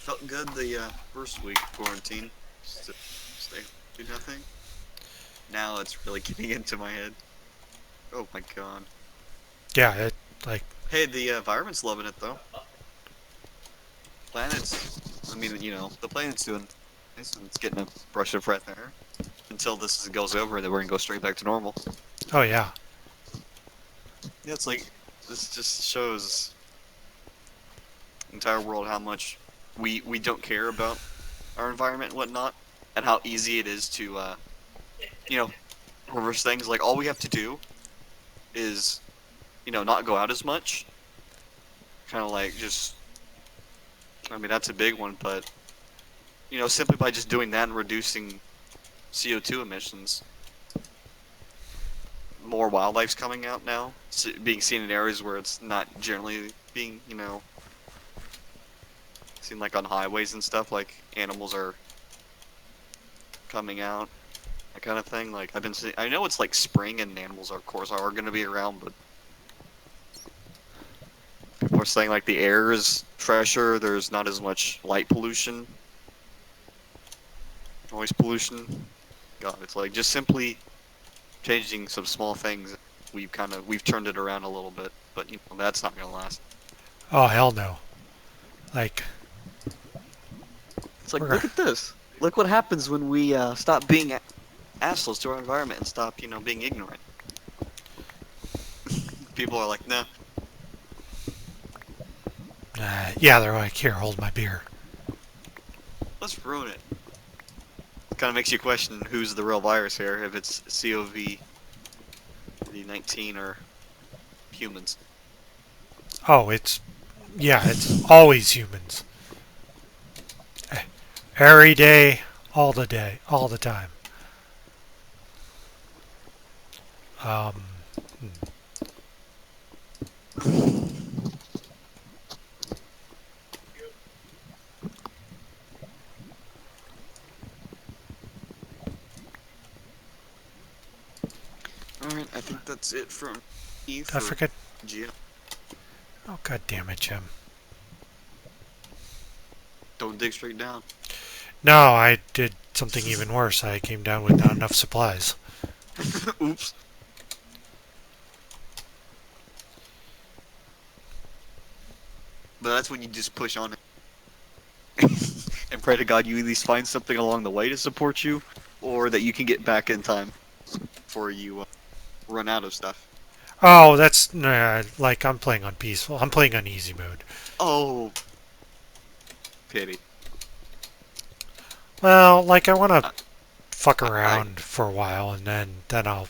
Felt good the first week of quarantine. Just to stay home, do nothing. Now it's really getting into my head. Oh my god. Yeah, it like Hey, the environment's loving it though. Planet's, I mean, the planet's doing nice and it's getting a brush of fresh air. Until this goes over, then we're gonna go straight back to normal. oh yeah. Yeah, it's like, this just shows the entire world how much we don't care about our environment and whatnot, and how easy it is to, you know, reverse things. Like, all we have to do is, not go out as much. Kind of like just, I mean, that's a big one, but, simply by just doing that and reducing CO2 emissions, more wildlife's coming out now, being seen in areas where it's not generally being, seen like on highways and stuff, like animals are coming out, that kind of thing. Like, I've been seeing, I know it's like spring and animals, are, of course, are going to be around, but people are saying like the air is fresher, there's not as much light pollution, noise pollution. God, it's like just simply changing some small things. We've turned it around a little bit, but that's not gonna last. Oh hell no. Like It's like, we're look at this. Look what happens when we stop being assholes to our environment and stop, being ignorant. People are like, nah, yeah, they're like here, hold my beer. let's ruin it. Kind of makes you question who's the real virus here, if it's COVID-19 or humans. Oh, it's always humans. Every day, all the time. Um, Alright, I think that's it from E I for forget. Gia. Oh god damn it, Jim. Don't dig straight down. No, I did something even worse. I came down with not enough supplies. Oops. But that's when you just push on it. And pray to God you at least find something along the way to support you, or that you can get back in time before you run out of stuff. Oh, that's like I'm playing on peaceful. I'm playing on easy mode. Oh, pity. Well, like I want to I, fuck I, around for a while, and then I'll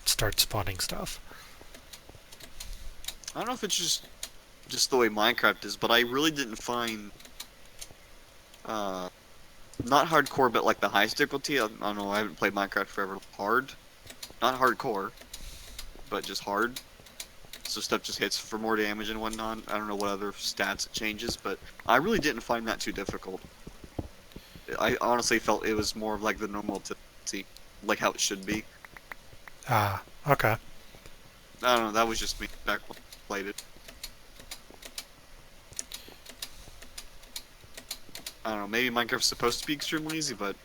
start spawning stuff. I don't know if it's just the way Minecraft is, but I really didn't find uh not hardcore, but like the highest difficulty. I don't know. I haven't played Minecraft forever. Hard, not hardcore, but just hard. So stuff just hits for more damage and whatnot. I don't know what other stats it changes, but I really didn't find that too difficult. I honestly felt it was more of like the normal difficulty, like how it should be. Ah, okay. I don't know. That was just me back when I played it. I don't know. Maybe Minecraft's supposed to be extremely easy, but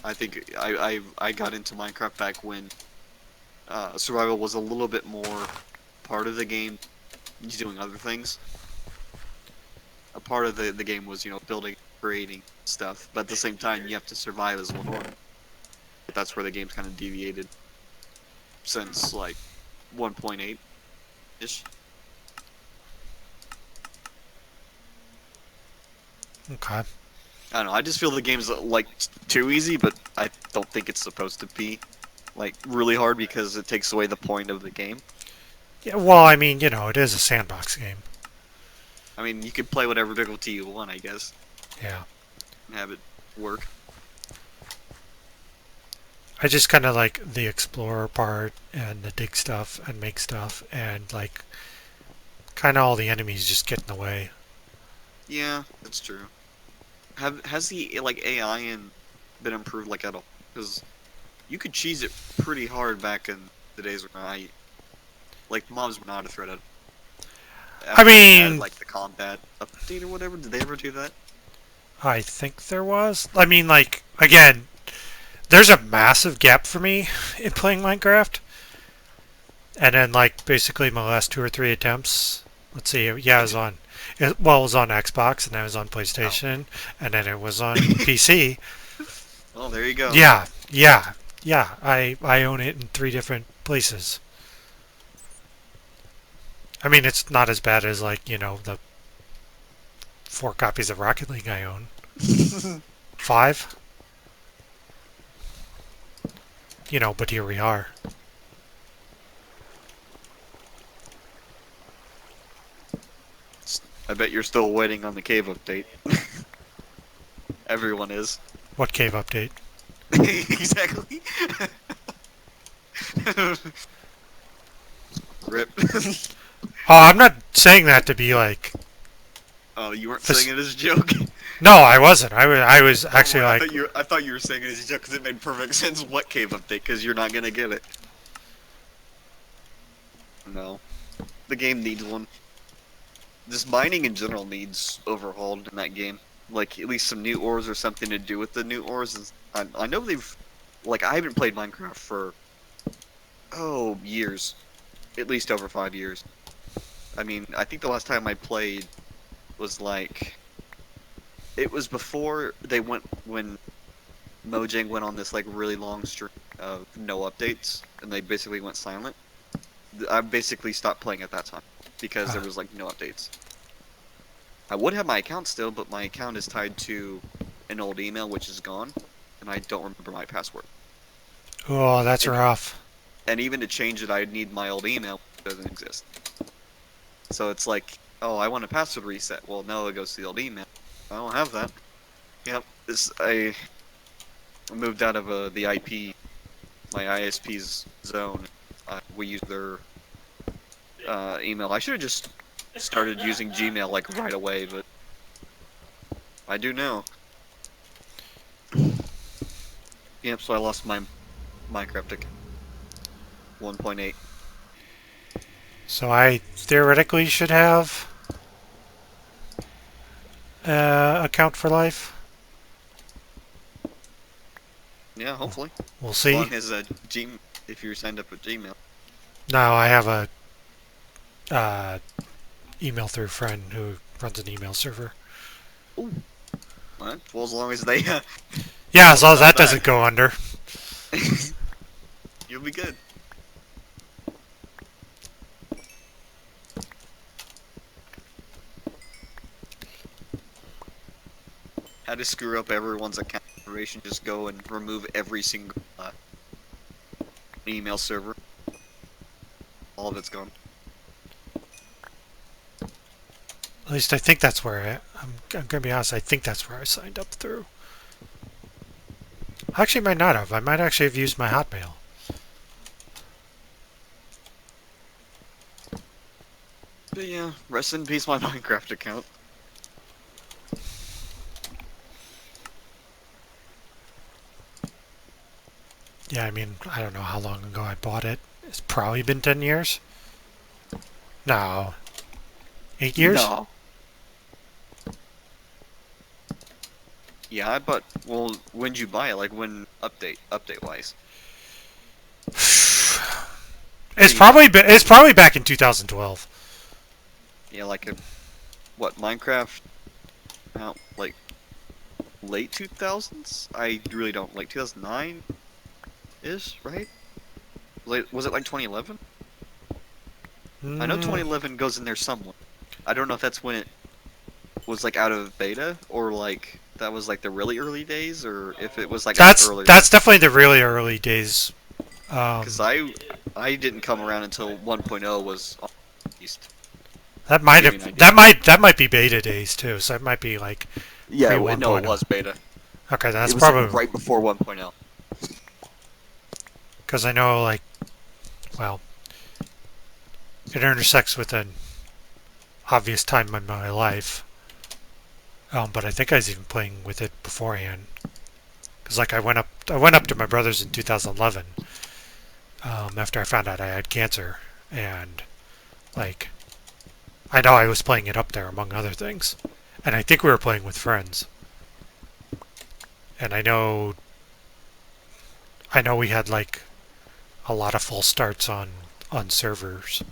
I think I got into Minecraft back when survival was a little bit more part of the game, doing other things. A part of the game was, building, creating stuff, but at the same time, you have to survive as well. That's where the game's kind of deviated since, like, 1.8-ish. Okay. I don't know, I just feel the game's, like, too easy, but I don't think it's supposed to be, like, really hard because it takes away the point of the game. Yeah. Well, I mean, it is a sandbox game. I mean, you can play whatever difficulty you want, I guess, Yeah. and have it work. I just kind of like the explorer part and the dig stuff and make stuff and like kind of all the enemies just get in the way. Yeah, that's true. Has the, like, AI been improved, like, at all? Because you could cheese it pretty hard back in the days when like, mobs were not a threat at all. I After they added mean, like the combat update or whatever, did they ever do that? I think there was. I mean, like, again, there's a massive gap for me in playing Minecraft. And then, like, basically my last 2 or 3 attempts. Let's see. Yeah, it was on. Well, it was on Xbox, and then it was on Oh. PlayStation, and then it was on PC. Well, there you go. Yeah, yeah, yeah. I own it in 3 different places. I mean, it's not as bad as like the 4 copies of Rocket League I own. 5. But here we are. I bet you're still waiting on the cave update. Everyone is. What cave update? Exactly. Rip. Oh, I'm not saying that to be like. Oh, you weren't saying it as a joke. No, I wasn't. I was actually I like. thought I thought you were saying it as a joke because it made perfect sense. What cave update? Because you're not gonna get it. No, the game needs one. Just mining in general needs overhauled in that game. Like at least some new ores or something to do with the new ores. I know they've, like I haven't played Minecraft for years, at least over 5 years. I mean, I think the last time I played was like, it was before they went when Mojang went on this like really long streak of no updates, and they basically went silent. I basically stopped playing at that time because there was like no updates. I would have my account still, but my account is tied to an old email which is gone, and I don't remember my password. Oh, that's And, rough. and even to change it, I'd need my old email, which doesn't exist. So it's like, oh, I want a password reset. Well, no, it goes to the old email. I don't have that. Yep, I moved out of the IP, my ISP's zone. We use their email. I should have just started using Gmail like right away, but I do now. Yep, so I lost my Minecraft account. 1.8. So I theoretically should have account for life. Yeah, hopefully. We'll As see. long as if you're signed up with Gmail. No, I have a uh, email through friend who runs an email server. Ooh. Well, as long as they Yeah, as long as help that that, doesn't go under. you'll be good. How to screw up everyone's account information? Just go and remove every single email server. All of it's gone. At least I think that's where I'm gonna be honest. I think that's where I signed up through. Actually, might not have. I might actually have used my Hotmail. But yeah, rest in peace, my Minecraft account. Yeah, I mean, I don't know how long ago I bought it. It's probably been 10 years. No, 8 years. No. Yeah, but well, when'd you buy it? Like when update wise? It's probably back in 2012. Yeah, like what Minecraft out like late 2000s? I really don't like 2009 ish, right? Was it like 2011? I know Mm, 2011 goes in there somewhere. I don't know if that's when it was like out of beta or like that was like the really early days or if it was like earlier. that's definitely the really early days. Because I didn't come around until 1.0 was released. That might Give me an have idea. that might be beta days too. So it might be like Yeah, pre no, it 1.0. was beta. Okay, that's It was probably like right before 1.0. because I know like well, it intersects with an obvious time in my life. But I think I was even playing with it beforehand. Because like I went up to my brother's in 2011 after I found out I had cancer, and like I know I was playing it up there among other things, and I think we were playing with friends. And I know we had like a lot of false starts on servers.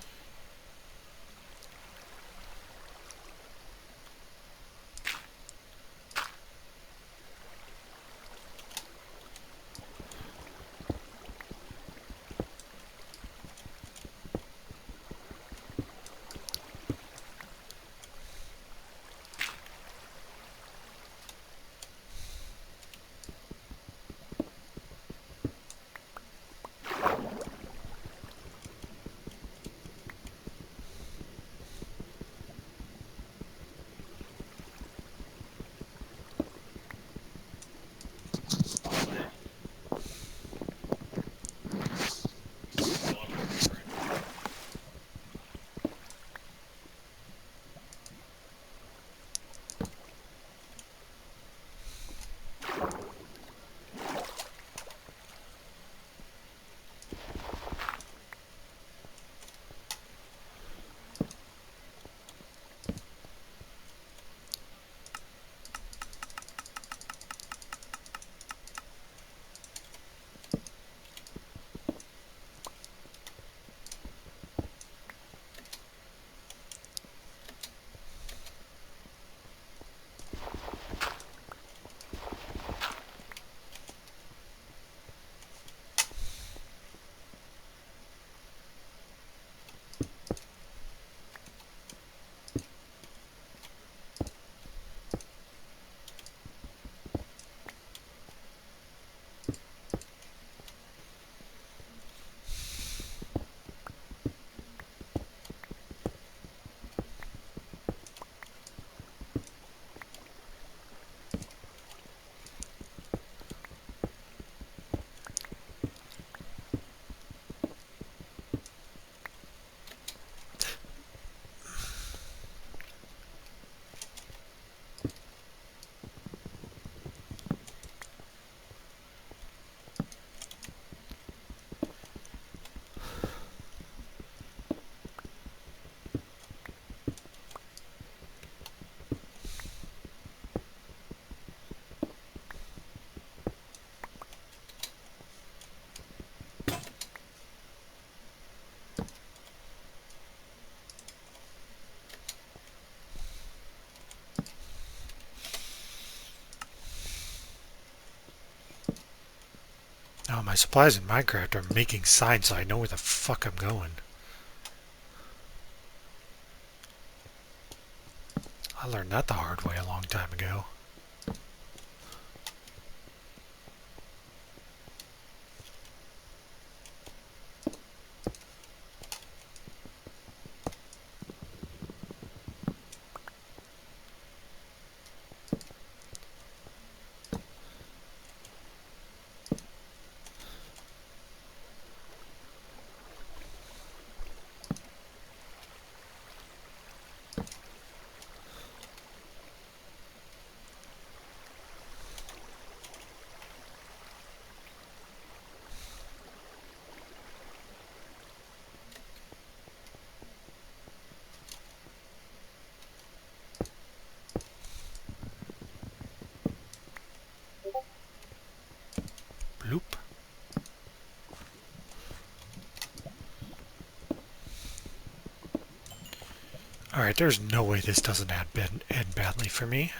Now my supplies in Minecraft are making signs so I know where the fuck I'm going. I learned that the hard way a long time ago. Bloop. Alright, there's no way this doesn't end badly for me.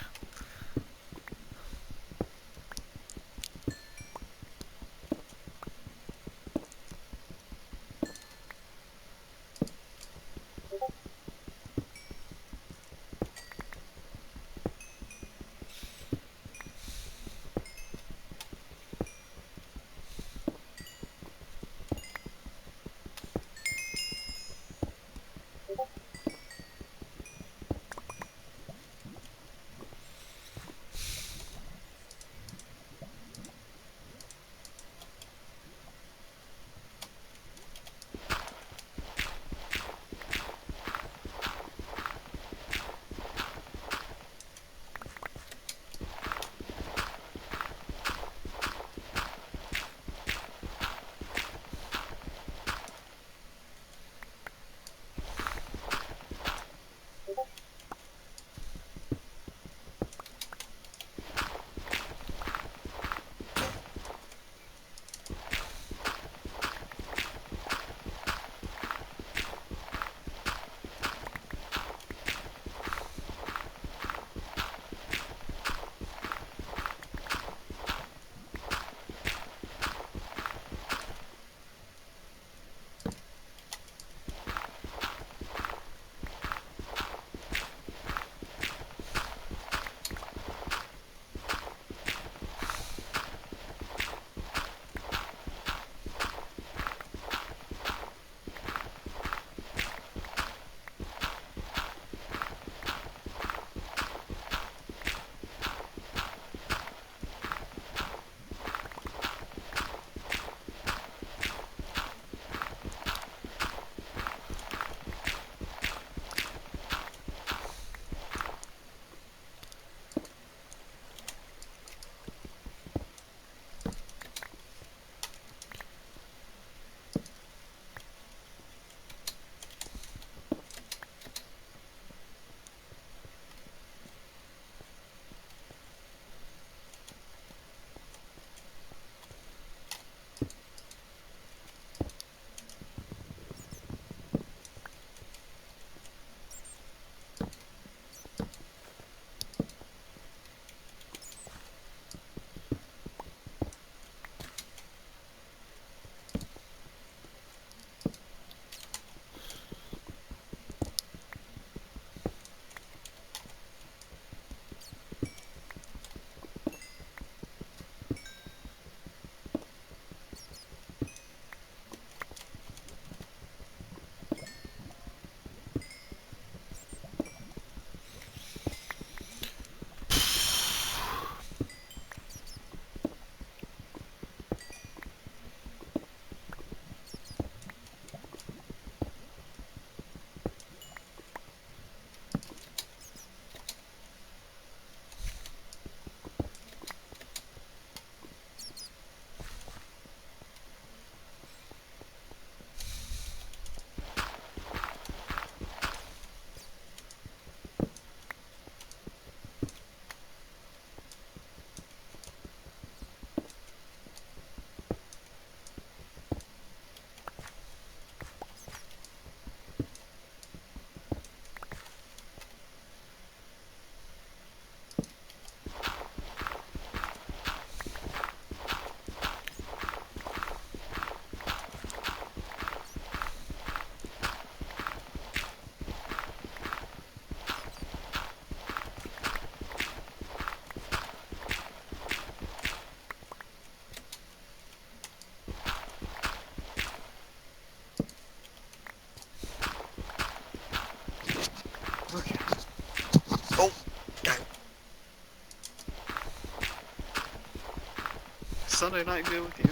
Sunday night good with you?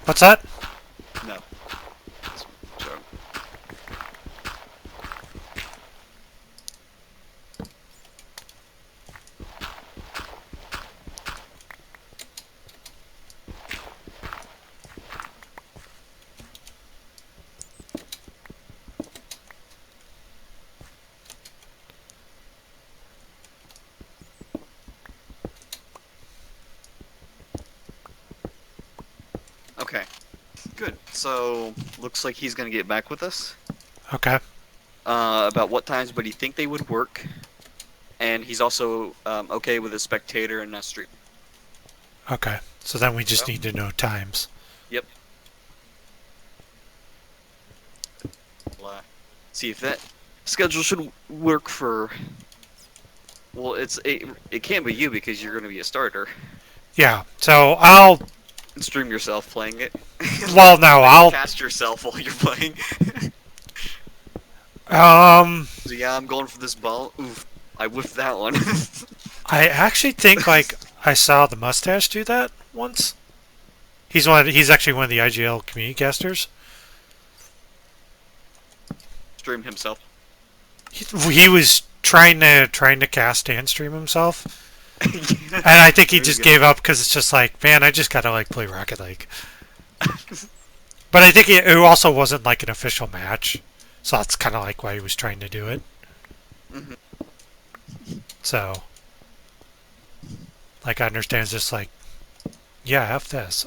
What's that? No. Joke. Okay. Good. So, looks like he's gonna get back with us. Okay. About what times would he think they would work, and he's also okay with a spectator and a stream. Okay. So then we just Well, need to know times. yep. See if that schedule should work for. Well, it can't be you because you're gonna be a starter. Yeah. So I'll. And stream yourself playing it. Well, no, Like, I'll. cast yourself while you're playing. So yeah, I'm going for this ball. Oof, I whiffed that one. I actually think like I saw the mustache do that once. He's actually one of the IGL community casters. Stream himself. He was trying to cast and stream himself. And I think he There you just go. gave up because it's just like, man, I just gotta like play Rocket League. But I think it also wasn't like an official match, so that's kind of like why he was trying to do it. Mhm. So, like, I understand it's just like, yeah, F this.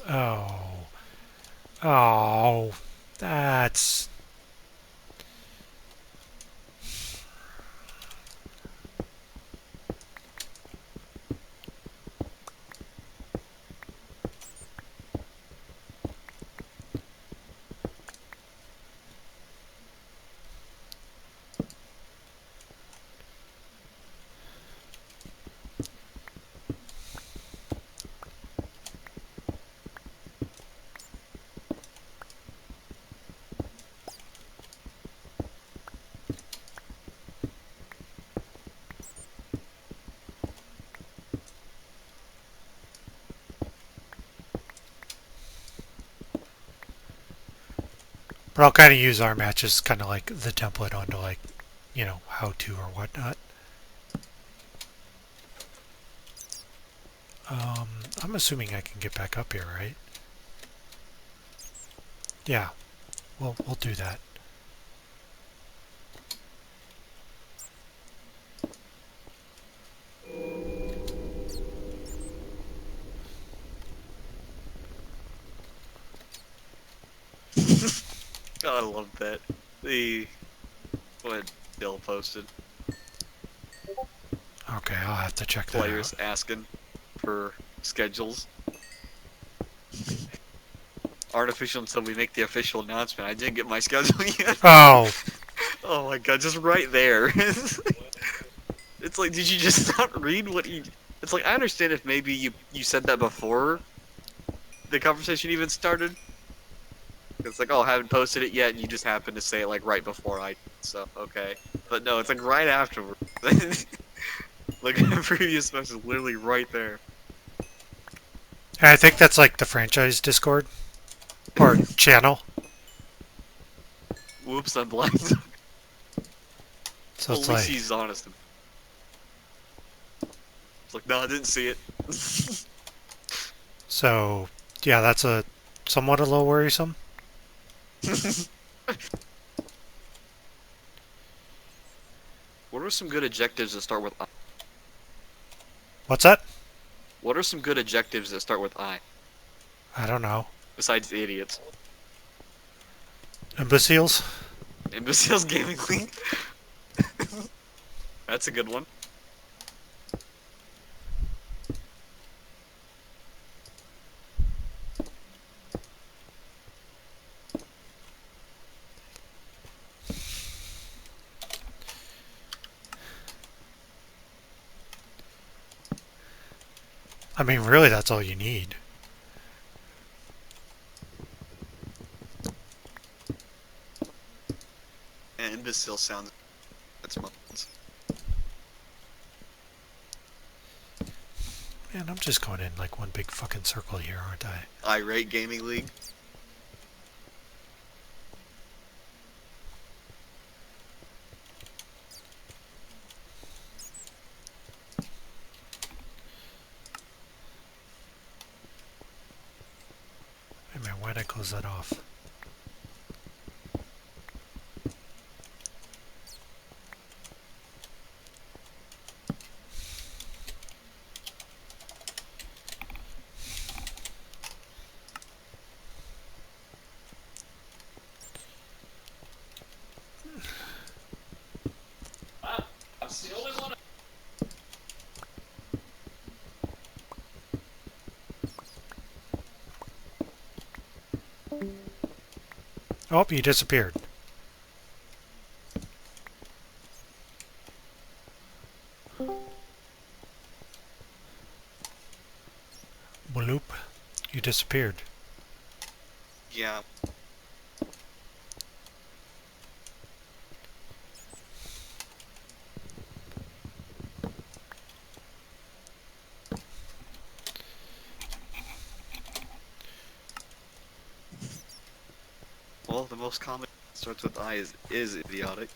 Oh, that's. But I'll kind of use our matches kind of like the template onto like, how to or whatnot. Um, I'm assuming I can get back up here, right? Yeah, we'll do that. God, I love that. The what Bill posted. Okay, I'll have to check that out. Players asking for schedules. Aren't official until we make the official announcement. I didn't get my schedule yet. Oh, Oh my god, just right there. It's like, did you just not read what you? It's like, I understand if maybe you said that before the conversation even started. It's like, oh, I haven't posted it yet, and you just happened to say it like right before I. So okay, but no, it's like right afterward. Like the previous message is literally right there. and I think that's like the franchise Discord or channel. Whoops, I'm blind. So At it's least like, he's honest. It's like, no, I didn't see it. so yeah, that's somewhat a little worrisome. What are some good adjectives that start with I? What's that? What are some good adjectives that start with I? I don't know. Besides idiots. Imbeciles? Imbeciles Gaming League? That's a good one. I mean, really, that's all you need. And imbecile sounds. That's months. Man, I'm just going in like one big fucking circle here, aren't I? Irate Gaming League. Wait a minute, why'd I close that off? That's the only one. Oh, you disappeared. Bloop. You disappeared. Yeah. Well, the most common starts with I is idiotic.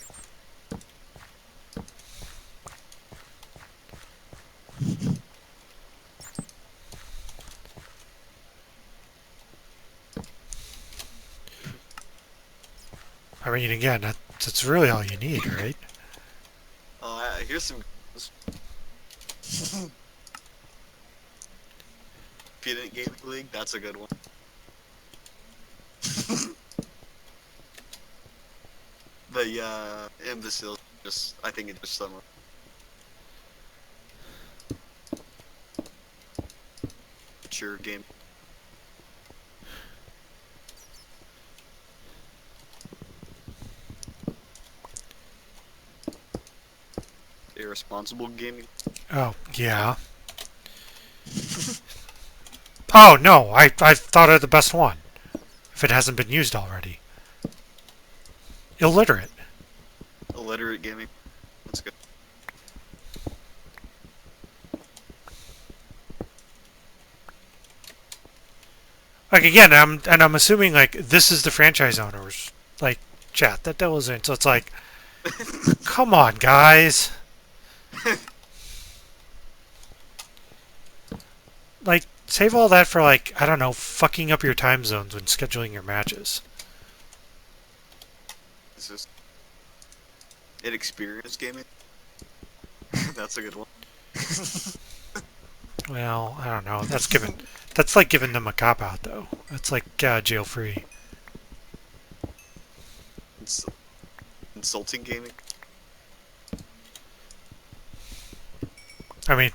I mean, again, that's really all you need, right? Here's some. Pedant Gaming League, that's a good one. But yeah, Imbecile, I think it's just summer. Mature game. Irresponsible gaming. Oh, yeah. Oh, no, I thought of the best one. If it hasn't been used already. Illiterate. Illiterate gaming. That's good. Like, again, I'm assuming, like, this is the franchise owners, like, chat that was in. So it's like, come on, guys. Like, save all that for, like, I don't know, fucking up your time zones when scheduling your matches. It's just inexperienced gaming. That's a good one. Well, I don't know. That's like giving them a cop out, though. That's like jail free. It's insulting gaming. I mean,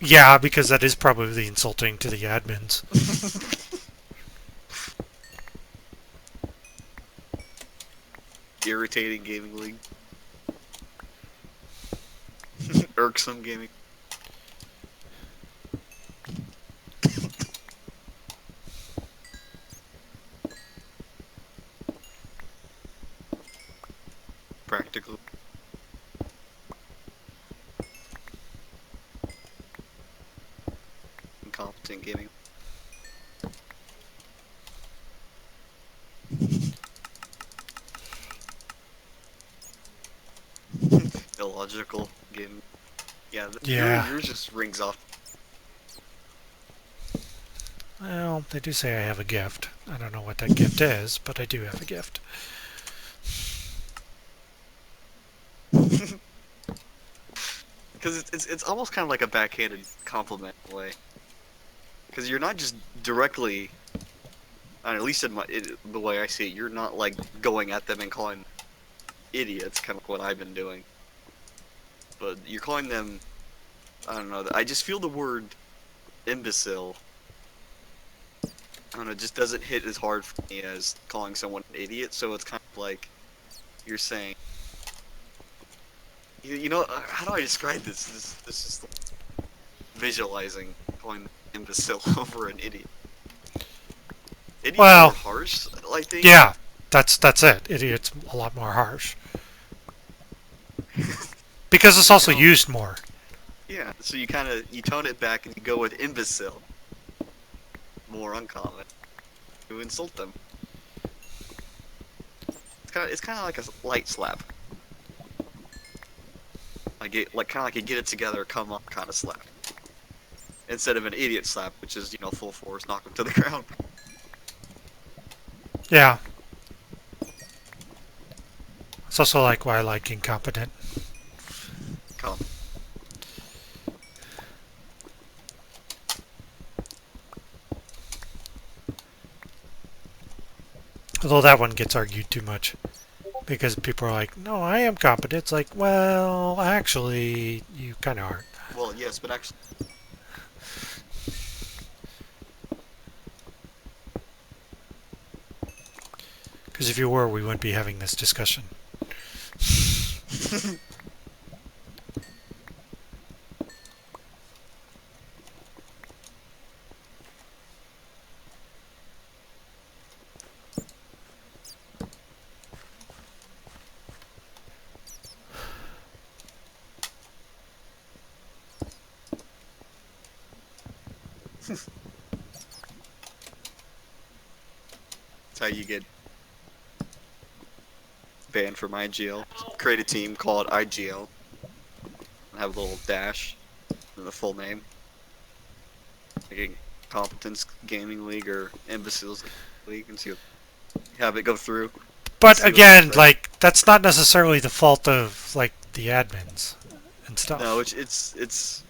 yeah, because that is probably insulting to the admins. Irritating gaming league. Irksome gaming. Practical. Incompetent gaming. Illogical gaming. Yeah, Yeah. yours just rings off. Well, they do say I have a gift. I don't know what that gift is, but I do have a gift. Because it's almost kind of like a backhanded compliment in a way. Because you're not just directly, at least in the way I see it, you're not like going at them and calling them idiots, kind of what I've been doing. But you're calling them, I don't know, I just feel the word imbecile, I don't know, it just doesn't hit as hard for me as calling someone an idiot, so it's kind of like you're saying, you know, how do I describe this? This is like visualizing calling them imbecile over an idiot. Idiot's Well, more harsh, I think. Yeah, that's it. Idiot's a lot more harsh. Because it's also used more. Yeah, so you tone it back and you go with imbecile. More uncommon. You insult them. It's kind of like a light slap. Like a get it together, come up kind of slap. Instead of an idiot slap, which is, full force, knock them to the ground. Yeah. It's also like why I like incompetent. Come. Although that one gets argued too much. Because people are like, no, I am competent. It's like, well, actually, you kind of aren't. Well, yes, but actually, Because if you were, we wouldn't be having this discussion. that's how you get banned from IGL. Create a team, call it IGL, and have a little dash and the full name. Like Competence Gaming League or Imbeciles League, and see have it go through. But See again, what like, that's not necessarily the fault of, like, the admins and stuff. No, it's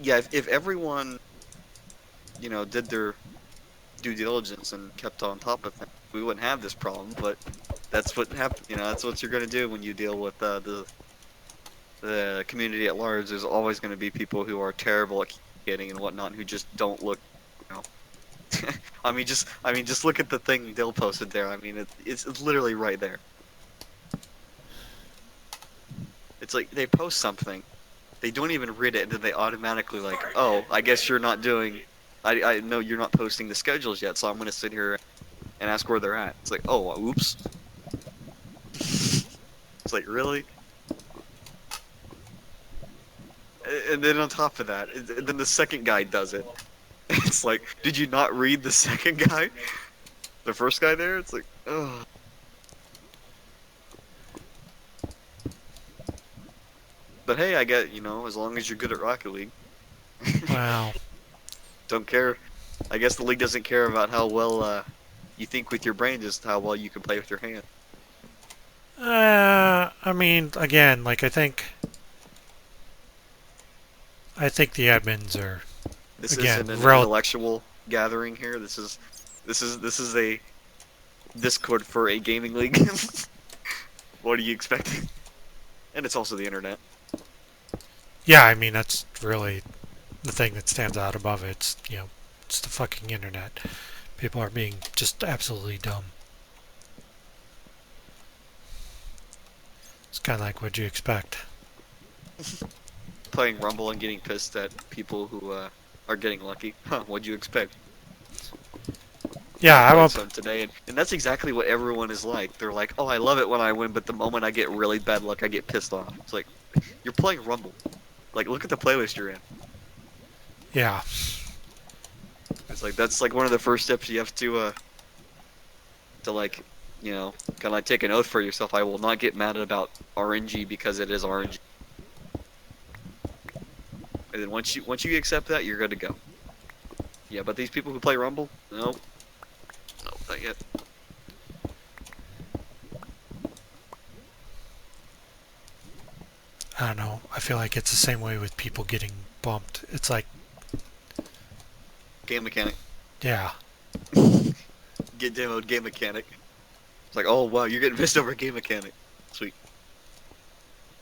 yeah. If everyone, did their due diligence and kept on top of things, we wouldn't have this problem. But that's what happened. That's what you're gonna do when you deal with the community at large. There's always gonna be people who are terrible at getting and whatnot, who just don't look. I mean, just look at the thing Dill posted there. I mean, it's literally right there. It's like they post something, they don't even read it, and then they automatically like, oh, I guess you're not doing. I know you're not posting the schedules yet, so I'm gonna sit here and ask where they're at. It's like, oh, oops. It's like, really? And then on top of that, then the second guy does it. It's like, did you not read the second guy? The first guy there? It's like, ugh. But hey, I get, as long as you're good at Rocket League. Wow. Don't care. I guess the league doesn't care about how well you think with your brain, just how well you can play with your hand. I mean, again, like, I think the admins are, This again, isn't an rel- intellectual gathering here. This is a Discord for a gaming league. What are you expecting? And it's also the internet. yeah, I mean, that's really the thing that stands out above it. It's the fucking internet. People are being just absolutely dumb. It's kind of like, what'd you expect? Playing Rumble and getting pissed at people who are getting lucky. Huh, what'd you expect? Yeah, I I'm played up. some today, and that's exactly what everyone is like. They're like, oh, I love it when I win, but the moment I get really bad luck, I get pissed off. It's like, you're playing Rumble. Like, look at the playlist you're in. Yeah. It's like, that's like one of the first steps you have to like, kind of like take an oath for yourself. I will not get mad about RNG because it is RNG. And then once you accept that, you're good to go. Yeah, but these people who play Rumble, no, not yet. I don't know. I feel like it's the same way with people getting bumped. It's like, Game mechanic. yeah. Get demoed game mechanic. It's like, oh wow, you're getting pissed over game mechanic. Sweet.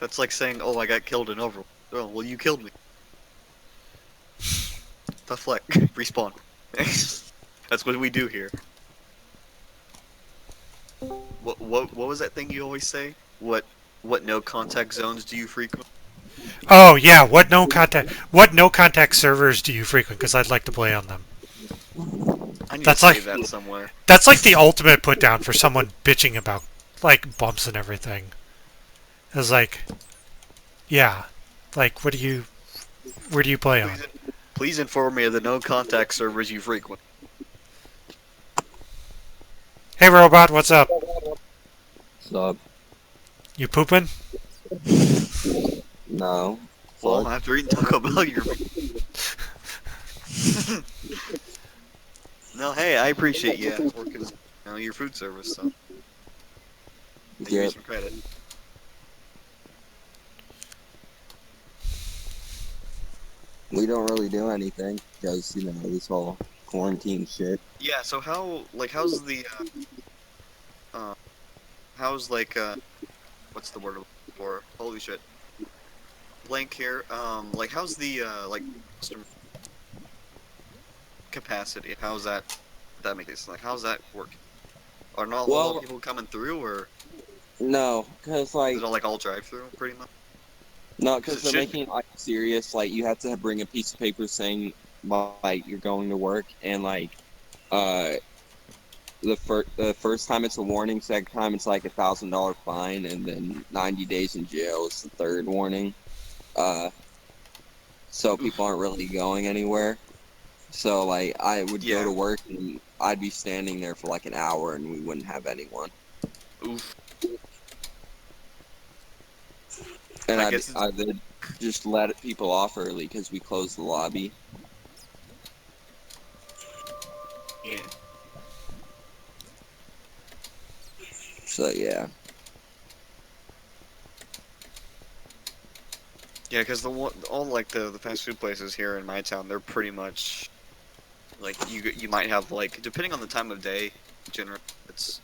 That's like saying, oh, I got killed in Overwatch. Oh, well, you killed me. Tough luck. Respawn. That's what we do here. What was that thing you always say? What no contact zones do you frequent? Oh yeah. What no contact servers do you frequent? Because I'd like to play on them. I need That's to like save that somewhere. that's like the ultimate put down for someone bitching about like bumps and everything. It's like, yeah, like what do you Where do you play on? Please inform me of the no-contact servers you frequent. Hey, robot, what's up? Sup? You pooping? No. Well, Fuck. after eating Taco Bell, you're. No, hey, I appreciate you working, your food service. So give you Yep. some credit. We don't really do anything because, this whole quarantine shit. Yeah. So how's the how's what's the word I'm looking for? Holy shit. Blank here. How's the customer capacity? How's that? That makes sense. Like, how's that work? Are not a lot of Well, people coming through, or no, because, is it all drive through, pretty much? no, 'Cause because it they're should be. making it, serious. Like, you have to bring a piece of paper saying, you're going to work, and, uh, the first time it's a warning, second time it's like $1,000 fine, and then 90 days in jail is the third warning. So people aren't really going anywhere. So I would go Yeah. to work and I'd be standing there for like an hour and we wouldn't have anyone. Oof. And I guess it's. I would just let people off early because we closed the lobby. Yeah. So yeah. Yeah, because all the fast food places here in my town, they're pretty much like you might have like depending on the time of day, generally it's.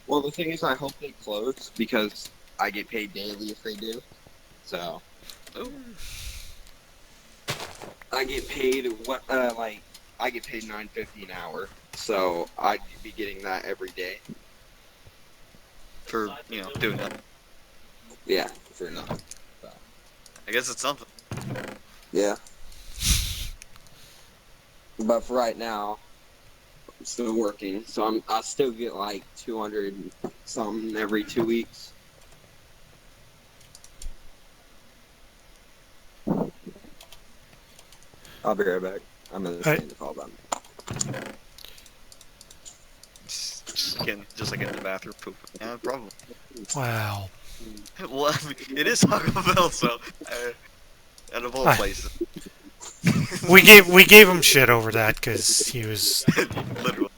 Well, the thing is, I hope they close because I get paid daily if they do. So Oh. I get paid I get paid $9.50 an hour. So I'd be getting that every day. For doing that. Yeah, for nothing. I guess it's something. Yeah. But for right now, I'm still working, so I still get like 200 something every 2 weeks. I'll be right back. I'm gonna I, stay in the call button. Just like in the bathroom poop. Yeah, probably. wow. Well, I mean, it is Taco Bell, so out of all I, places, we gave him shit over that because he was literally.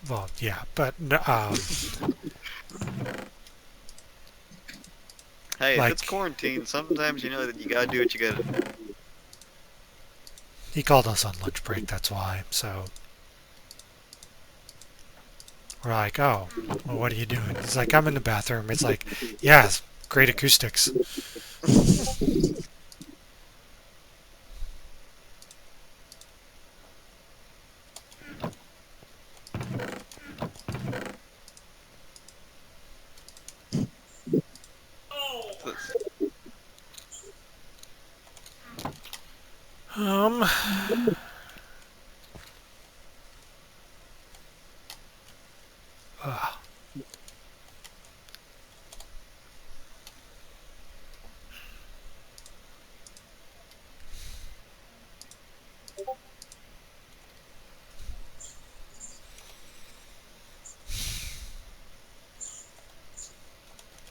well, yeah, but Hey, if it's like quarantine, sometimes that you gotta do what you gotta do. he called us on lunch break. That's why. So we're like, oh, well, what are you doing? He's like, I'm in the bathroom. It's like, yeah, it's great acoustics. Um, uh,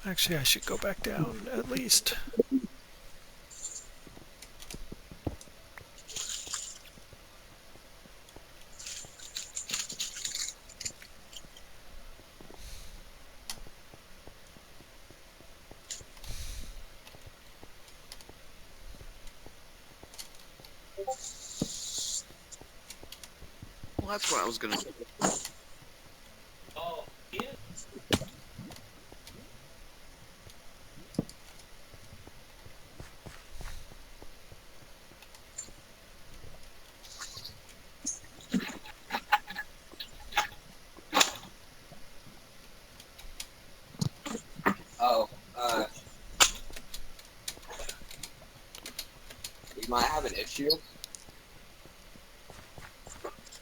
actually, I should go back down at least. Well, that's what I was gonna. Oh, we might have an issue.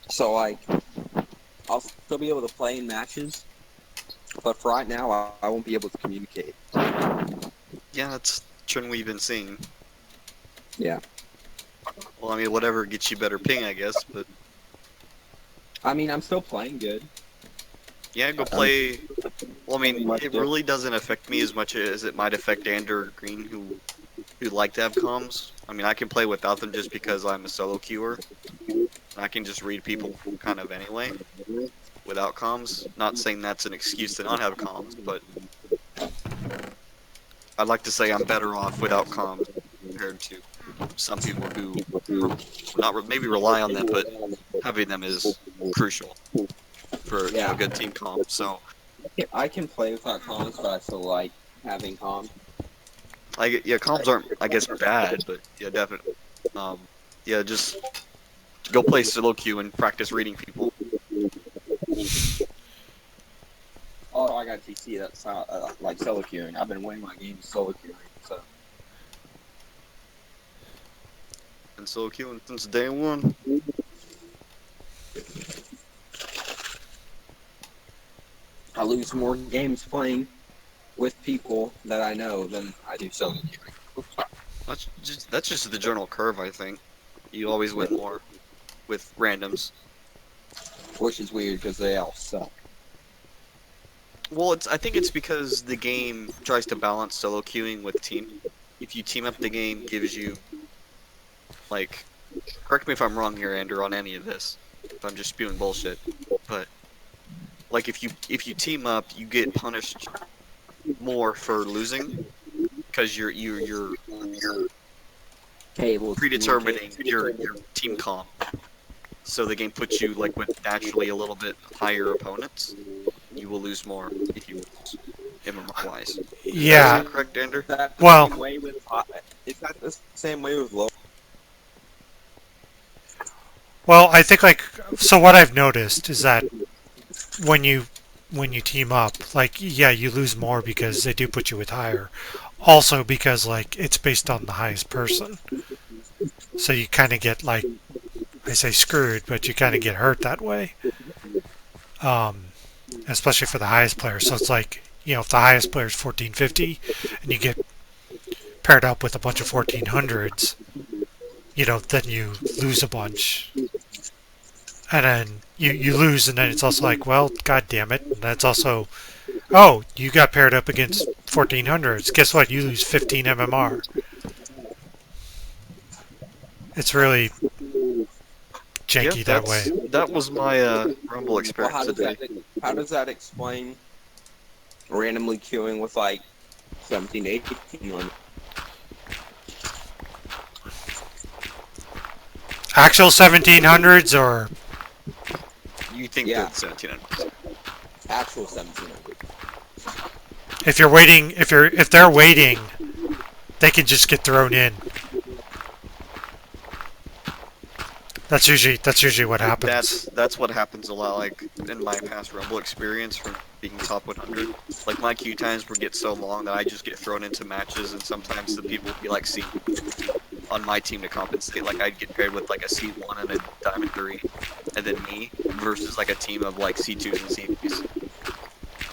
So I'll still be able to play in matches, but for right now, I won't be able to communicate. Yeah, that's a trend we've been seeing. Yeah. Well, I mean, whatever gets you better ping, I guess. But I mean, I'm still playing good. yeah, go play. Well, I mean, Much it different. really doesn't affect me as much as it might affect Ander or Green, who like to have comms. I mean, I can play without them just because I'm a solo queuer. I can just read people kind of anyway without comms. Not saying that's an excuse to not have comms, but I'd like to say I'm better off without comms compared to some people who maybe rely on them, but having them is crucial for a good team comp. So I can play without comms, but I still like having comms. yeah, comms aren't, I guess, bad, but yeah, definitely. Yeah, just go play solo queue and practice reading people. Oh, I got TC. That's like solo queuing. I've been winning my games solo queuing. So And solo queuing since day one. I lose more games playing with people that I know than I do solo queuing. That's just the general curve, I think. You always win more with randoms. Which is weird because they all suck. Well, I think it's because the game tries to balance solo queuing with team. If you team up, the game gives you, like, correct me if I'm wrong here, Andrew, on any of this. If I'm just spewing bullshit, but like if you team up, you get punished more for losing because you're predetermining your team comp. So the game puts you like with naturally a little bit higher opponents. You will lose more if you lose, MMR wise. Yeah. Is that correct, Ander? Well, Is that the same way with low? well, I think like so. What I've noticed is that when you team up, like yeah, you lose more because they do put you with higher. Also because like it's based on the highest person, so you kind of get like I say screwed, but you kind of get hurt that way. Especially for the highest player. So it's like if the highest player is 1450 and you get paired up with a bunch of 1400s, then you lose a bunch. And then you lose, and then it's also like, well, god damn it. And that's also, oh, you got paired up against 1400s. Guess what? You lose 15 MMR. It's really janky that way. That was my Rumble experience How does that explain randomly queuing with like 17, 18 on Actual 1700s or You think Yeah. that 1700? actual 1700? if you're waiting, if they're waiting, they can just get thrown in. That's usually what happens. That's what happens a lot. Like in my past Rumble experience from being top 100, like my queue times would get so long that I just get thrown into matches, and sometimes the people would be like C on my team to compensate. Like I'd get paired with like a C1 and a Diamond 3, and then me versus like a team of like C2s and C3s.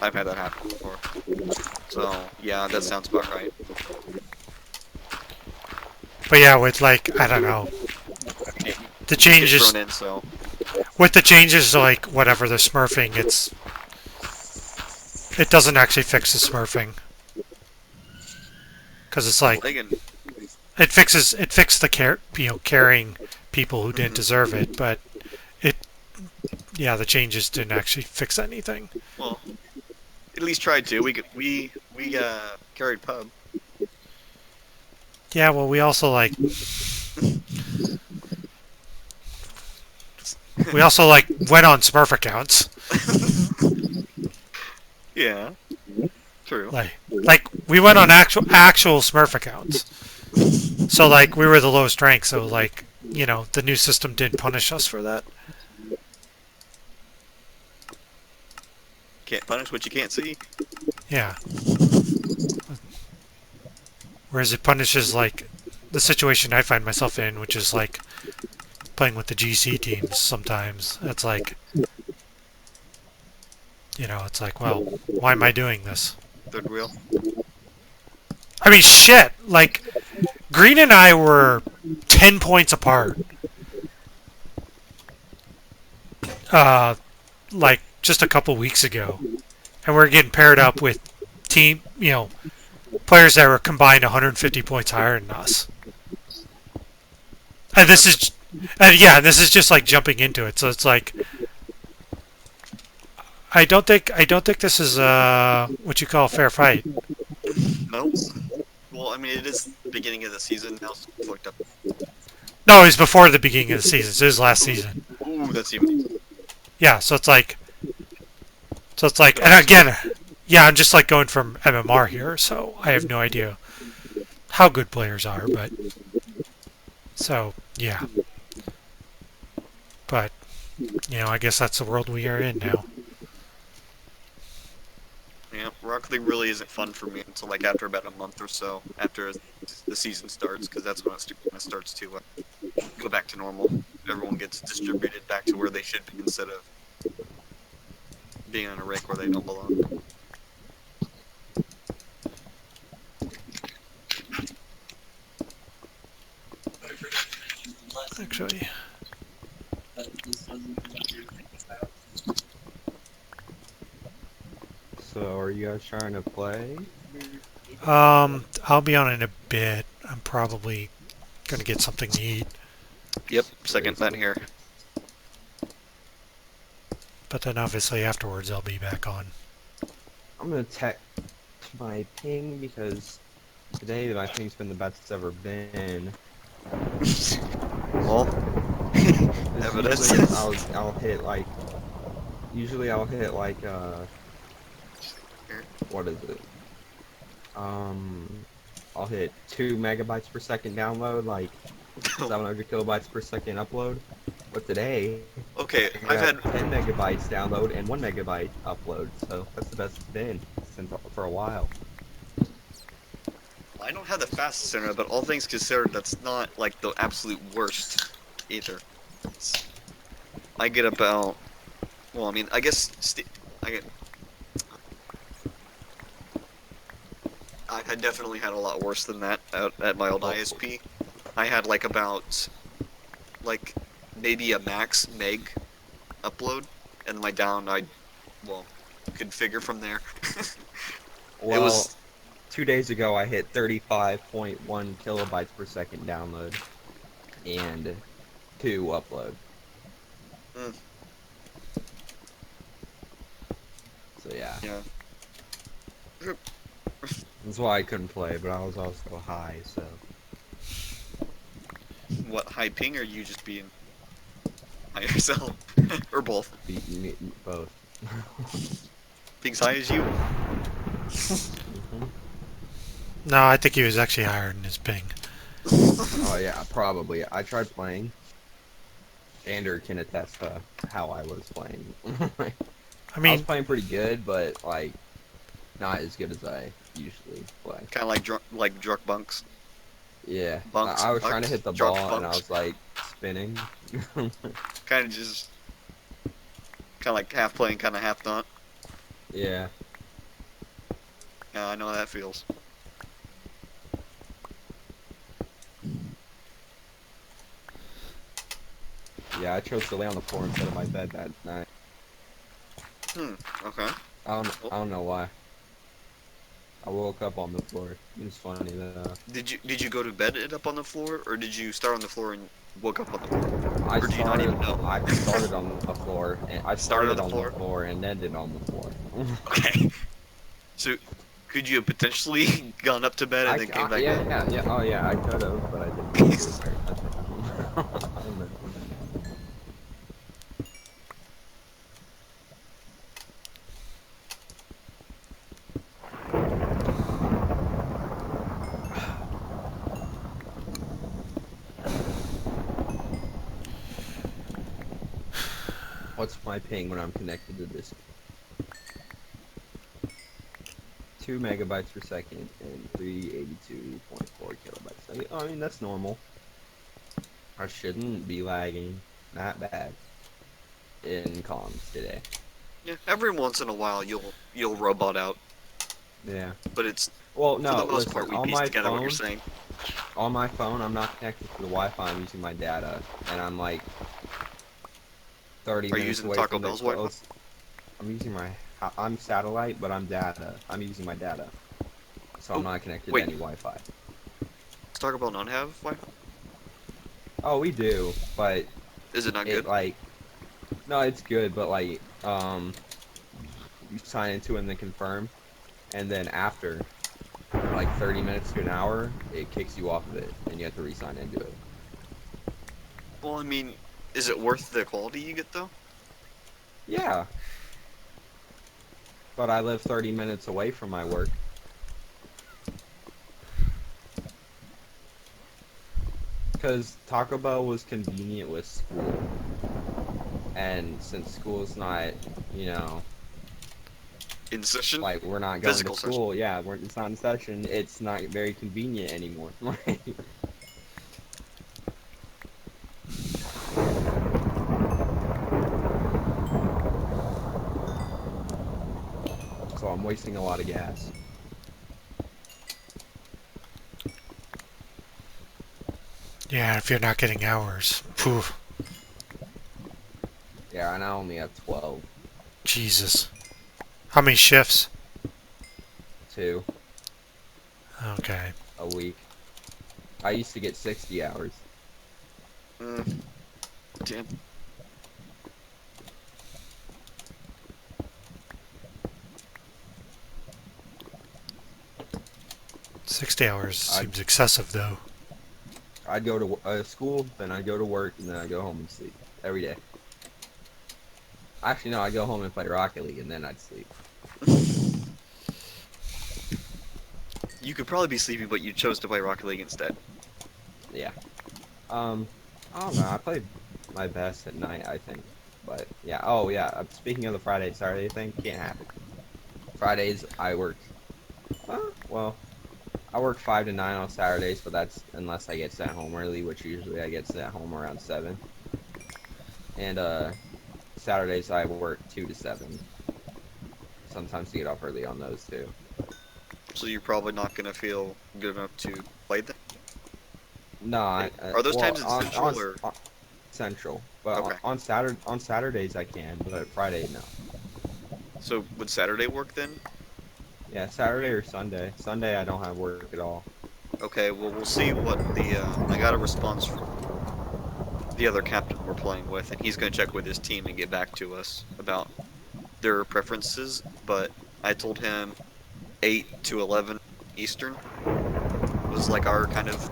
I've had that happen before. So yeah, that sounds about right. But yeah, with like I don't know, the Get changes thrown in, so with the changes like whatever the smurfing, it doesn't actually fix the smurfing because it's like they can. it fixed the carrying people who didn't deserve it, but the changes didn't actually fix anything. Well, at least tried to. We carried pub. Yeah, well, we also like went on Smurf accounts. Yeah, true. Like we went on actual Smurf accounts. So like we were the lowest rank. So like the new system didn't punish us for that. Can't punish what you can't see. Yeah. Whereas it punishes like the situation I find myself in, which is like playing with the GC teams sometimes. It's like it's like, well, why am I doing this? Third wheel. I mean, shit. Like Green and I were 10 points apart. Like just a couple weeks ago, and we're getting paired up with players that were combined 150 points higher than us. And this is just like jumping into it. So it's like, I don't think this is what you call a fair fight. No. Well, I mean, it is the beginning of the season. Now it's fucked up. No, it was before the beginning of the season. So it was last season. Ooh, that's even. Yeah, so it's like, and again, yeah, I'm just like going from MMR here, so I have no idea how good players are, but so yeah, but I guess that's the world we are in now. Yeah, Rocket League really isn't fun for me until like after about a month or so after the season starts, because that's when it starts to go back to normal. Everyone gets distributed back to where they should be instead of being on a rake where they don't belong. Actually, So, are you guys trying to play? I'll be on in a bit. I'm probably gonna get something to eat, Yep, second that here. but then obviously afterwards I'll be back on. I'm gonna check my ping because today my ping's been the best it's ever been. Well, It's evidence. usually I'll hit like what is it? I'll hit 2 megabytes per second download, like 700 kilobytes per second upload. But today, Okay, I I've got had 10 megabytes download and 1 megabyte upload, so that's the best it's been for a while. I don't have the fastest internet, but all things considered, that's not like the absolute worst either. I get about, well, I mean, I guess I had definitely had a lot worse than that at my old ISP. I had like about like maybe a max meg upload, and my down I could figure from there. Well, It was 2 days ago I hit 35.1 kilobytes per second download and 2 upload. Mm. So yeah, yeah. that's why I couldn't play, but I was also high, so. What, high ping, or you just being high yourself? Or both? Both. Being as high as you? Mhm. No, I think he was actually higher than his ping. Oh yeah, probably. I tried playing. Ander can attest to how I was playing. I I was mean, playing pretty good, but like not as good as I usually play. Kind of like drunk bunks. Yeah, Bunks, I was trying to bucks, hit the drunk ball and I bunks. was like spinning. Kind of just, kind of like half playing, kind of half not. Yeah. Yeah, I know how that feels. Yeah, I chose to lay on the floor instead of my bed that night. Okay. I don't know why. I woke up on the floor. It was funny though. Did you go to bed up on the floor, or did you start on the floor and woke up on the floor? I Or do you not even know? started on the floor and I Started started on the on the floor and ended on the floor. Okay. So, could you have potentially gone up to bed and then came back yeah, down? yeah, oh yeah, I could have, but I didn't. I don't know. What's my ping when I'm connected to this? 2 megabytes per second and 382.4 kilobytes. I mean, that's normal. I shouldn't be lagging that bad in comms today. Yeah, every once in a while you'll robot out, Yeah. but it's Well, for no, the most listen, part we on piece my together what phone, you're saying. On my phone, I'm not connected to the Wi-Fi. I'm using my data, and I'm like 30 Are you minutes using away Taco from the Bell's Wi-Fi? close. I'm using my. I'm satellite, but I'm data. I'm using my data, so I'm Oh, not connected wait. to any Wi-Fi. Does Taco Bell not have Wi-Fi? Oh, we do, but Is it not it good? like no, it's good, but like you sign into it and then confirm, and then after like 30 minutes to an hour, it kicks you off of it, and you have to re-sign into it. Well, I mean, is it worth the quality you get though? Yeah, but I live 30 minutes away from my work. Because Taco Bell was convenient with school. And since school's not, you know, In session? like we're not going to Physical session. school, yeah, it's not in session, it's not very convenient anymore. So I'm wasting a lot of gas. Yeah, if you're not getting hours. Phew. Yeah, and I only have 12, Jesus. How many shifts? 2 Okay. a week. I used to get 60 hours. Mm, damn. 60 hours I'd, seems excessive, though. I'd go to school, then I'd go to work, and then I'd go home and sleep every day. Actually, no, I'd go home and play Rocket League, and then I'd sleep. You could probably be sleeping, but you chose to play Rocket League instead. Yeah. Um, I don't know. I play my best at night, I think. But yeah. Oh yeah. Speaking of the Friday Saturday thing, can't happen. Fridays I work. Well, I work 5 to 9 on Saturdays, but that's unless I get sent home early, which usually I get sent home around 7. And Saturdays I work 2 to 7. Sometimes I get off early on those too. So you're probably not gonna feel good enough to play them. No, Are those well times in Central or? on Central, but Okay. on Saturdays I can, but Friday no. So would Saturday work then? Yeah, Saturday or Sunday. Sunday I don't have work at all. Okay. Well, we'll see what the. I got a response from the other captain we're playing with, and he's gonna check with his team and get back to us about their preferences. But I told him 8 to 11 Eastern was like our kind of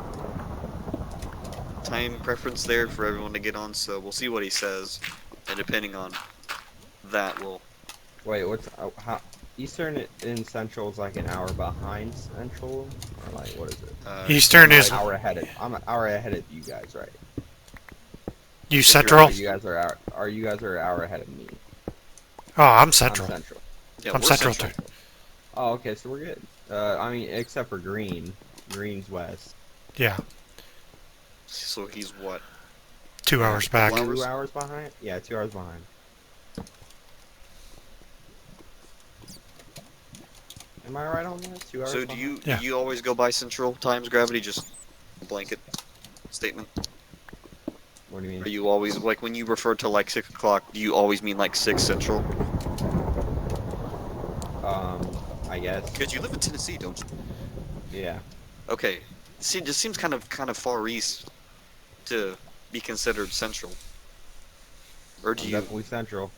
time preference there for everyone to get on. So we'll see what he says, and depending on that, we'll. Wait, what's how Eastern in Central is like an hour behind Central, or like what is it? Eastern I'm is an hour ahead of I'm an hour ahead of you guys, right? you If you're, Central? you guys are you guys are an hour ahead of me. Oh, I'm I'm Central. Central. Yeah, I'm we're Central Central. too. Oh, okay, so we're good. I mean, except for Green. Green's west. Yeah, So he's what? 2 hours back. 2 hours behind. Yeah, 2 hours behind. Am I right on that? 2 hours So behind. do Yeah. you always go by Central Times Gravity? Just blanket statement. What do you mean? Are you always like when you refer to like 6 o'clock? Do you always mean like 6 Central? I guess. Because you live in Tennessee, don't you? Yeah. Okay. See, just seems kind of far east to be considered Central. Or do I'm you? definitely Central.